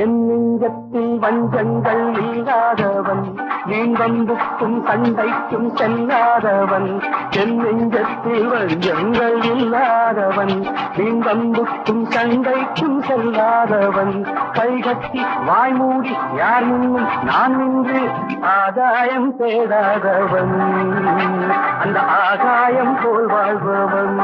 என் நெஞ்சத்தில் வஞ்சங்கள் இல்லாதவன், வீண்வம்புக்கும் சண்டைக்கும் செல்லாதவன். என் நெஞ்சத்தில் வஞ்சங்கள் இல்லாதவன், வீண்வம்புக்கும் சண்டைக்கும் செல்லாதவன். கைகட்டி வாய்மூடி யார் முன்னும் நான் நின்று ஆதாயம் தேடாதவன், அந்த ஆகாயம் போல் வாழ்பவன்.